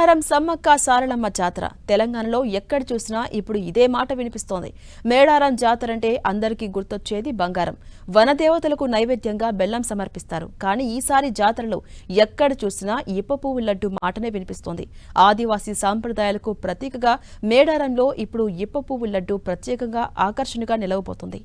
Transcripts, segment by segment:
మేడారం సమ్మక్క సారలమ్మ జాతర తెలంగాణలో ఎక్కడ చూసినా ఇప్పుడు ఇదే మాట వినిపిస్తోంది. మేడారం జాతర అంటే అందరికీ గుర్తొచ్చేది బంగారం. వనదేవతలకు నైవేద్యంగా బెల్లం సమర్పిస్తారు. కానీ ఈసారి జాతరలో ఎక్కడ చూసినా ఇప్ప పువ్వు లడ్డు మాటనే వినిపిస్తోంది. ఆదివాసీ సాంప్రదాయాలకు ప్రతీకగా మేడారంలో ఇప్పుడు ఇప్ప పువ్వు లడ్డు ప్రత్యేకంగా ఆకర్షణగా నిలవబోతోంది.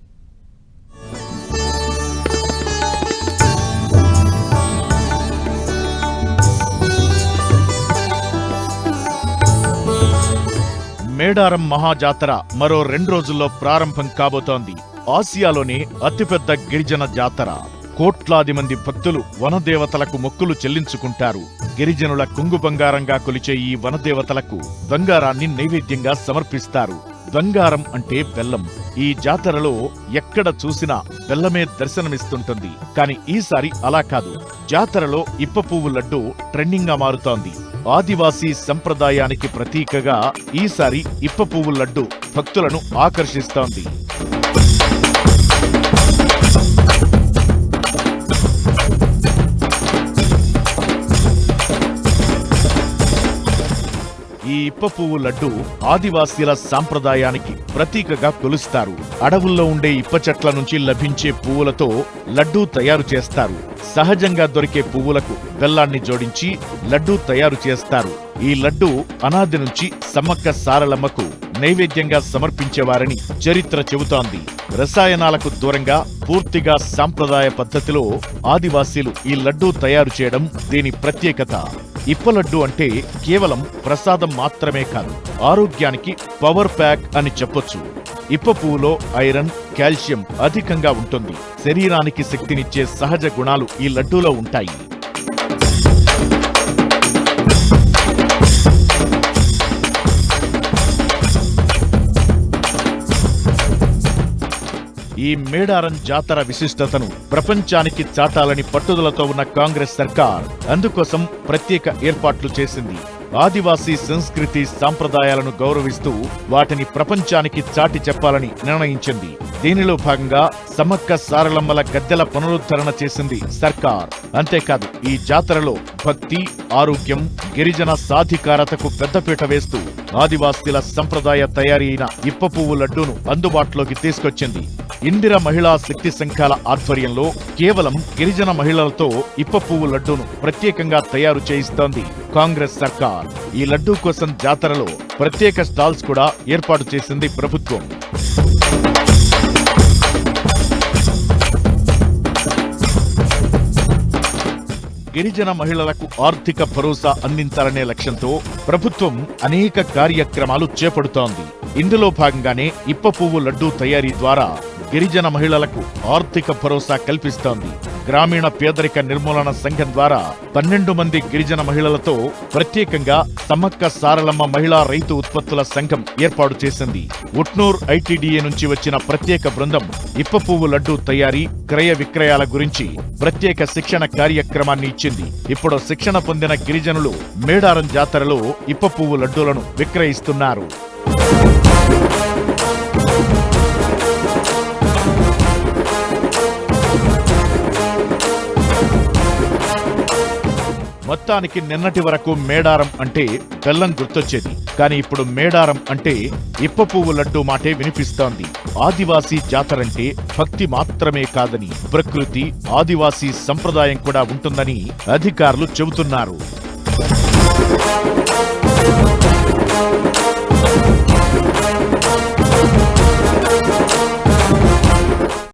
మేడారం మహాజాతర మరో 2 రోజుల్లో ప్రారంభం కాబోతోంది. ఆసియాలోనే అతిపెద్ద గిరిజన జాతర. కోట్లాది మంది భక్తులు వనదేవతలకు మొక్కులు చెల్లించుకుంటారు. గిరిజనుల కుంగు బంగారంగా కొలిచే ఈ వనదేవతలకు బంగారాన్ని నైవేద్యంగా సమర్పిస్తారు. బంగారం అంటే బెల్లం. ఈ జాతరలో ఎక్కడ చూసినా బెల్లమే దర్శనమిస్తుంటుంది. కాని ఈసారి అలా కాదు. జాతరలో ఇప్ప పువ్వు లడ్డు ట్రెండింగ్ గా మారుతోంది. ఆదివాసీ సంప్రదాయానికి ప్రతీకగా ఈసారి ఇప్ప పువ్వు లడ్డు భక్తులను ఆకర్షిస్తోంది. ఈ ఇప్ప పువ్వు లడ్డు ఆదివాసీల సాంప్రదాయానికి ప్రతీకగా కొలుస్తారు. అడవుల్లో ఉండే ఇప్ప చెట్ల నుంచి లభించే పువ్వులతో లడ్డూ తయారు చేస్తారు. సహజంగా దొరికే పువ్వులకు బెల్లాన్ని జోడించి లడ్డూ తయారు చేస్తారు. ఈ లడ్డు అనాది నుంచి సమ్మక్క సారలమ్మకు నైవేద్యంగా సమర్పించేవారని చరిత్ర చెబుతోంది. రసాయనాలకు దూరంగా పూర్తిగా సాంప్రదాయ పద్ధతిలో ఆదివాసీలు ఈ లడ్డూ తయారు చేయడం దీని ప్రత్యేకత. ఇప్ప లడ్డు అంటే కేవలం ప్రసాదం మాత్రమే కాదు, ఆరోగ్యానికి పవర్ ప్యాక్ అని చెప్పొచ్చు. ఇప్ప పువ్వులో ఐరన్, కాల్షియం అధికంగా ఉంటుంది. శరీరానికి శక్తినిచ్చే సహజ గుణాలు ఈ లడ్డూలో ఉంటాయి. ఈ మేడారం జాతర విశిష్టతను ప్రపంచానికి చాటాలని పట్టుదలతో ఉన్న కాంగ్రెస్ సర్కార్ అందుకోసం ప్రత్యేక ఏర్పాట్లు చేసింది. ఆదివాసీ సంస్కృతి సాంప్రదాయాలను గౌరవిస్తూ వాటిని ప్రపంచానికి చాటి చెప్పాలని నిర్ణయించింది. దీనిలో భాగంగా సమ్మక్క సారలమ్మల గద్దెల పునరుద్ధరణ చేసింది సర్కార్. అంతేకాదు ఈ జాతరలో భక్తి, ఆరోగ్యం, గిరిజన సాధికారతకు పెద్దపీట వేస్తూ ఆదివాసీల సంప్రదాయ తయారీ అయిన ఇప్ప పువ్వు లడ్డూను అందుబాటులోకి తీసుకొచ్చింది. ఇందిర మహిళా శక్తి సంఘాల ఆధ్వర్యంలో కేవలం గిరిజన మహిళలతో ఇప్ప పువ్వు లడ్డూను ప్రత్యేకంగా తయారు చేయిస్తోంది కాంగ్రెస్ సర్కార్. ఈ లడ్డూ కోసం జాతరలో ప్రత్యేక స్టాల్స్ కూడా ఏర్పాటు చేసింది ప్రభుత్వం. గిరిజన మహిళలకు ఆర్థిక భరోసా అందించాలనే లక్ష్యంతో ప్రభుత్వం అనేక కార్యక్రమాలు చేపడుతోంది. ఇందులో భాగంగానే ఇప్ప పువ్వు లడ్డూ తయారీ ద్వారా గిరిజన మహిళలకు ఆర్థిక భరోసా కల్పిస్తోంది. గ్రామీణ పేదరిక నిర్మూలన సంఘం ద్వారా 12 మంది గిరిజన మహిళలతో ప్రత్యేకంగా సమ్మక్క సారలమ్మ మహిళా రైతు ఉత్పత్తుల సంఘం ఏర్పాటు చేసింది. ఉట్నూర్ ఐటీడీఏ నుంచి వచ్చిన ప్రత్యేక బృందం ఇప్ప పువ్వు లడ్డూ తయారీ, క్రయ విక్రయాల గురించి ప్రత్యేక శిక్షణ కార్యక్రమాన్ని ఇచ్చింది. ఇప్పుడు శిక్షణ పొందిన గిరిజనులు మేడారం జాతరలో ఇప్ప పువ్వు లడ్డూలను విక్రయిస్తున్నారు. మొత్తానికి నిన్నటి వరకు మేడారం అంటే బెల్లం గుర్తొచ్చేది. కానీ ఇప్పుడు మేడారం అంటే ఇప్ప పువ్వు లడ్డు మాటే వినిపిస్తోంది. ఆదివాసీ జాతరంటే భక్తి మాత్రమే కాదని, ప్రకృతి, ఆదివాసీ సంప్రదాయం కూడా ఉంటుందని అధికారులు చెబుతున్నారు.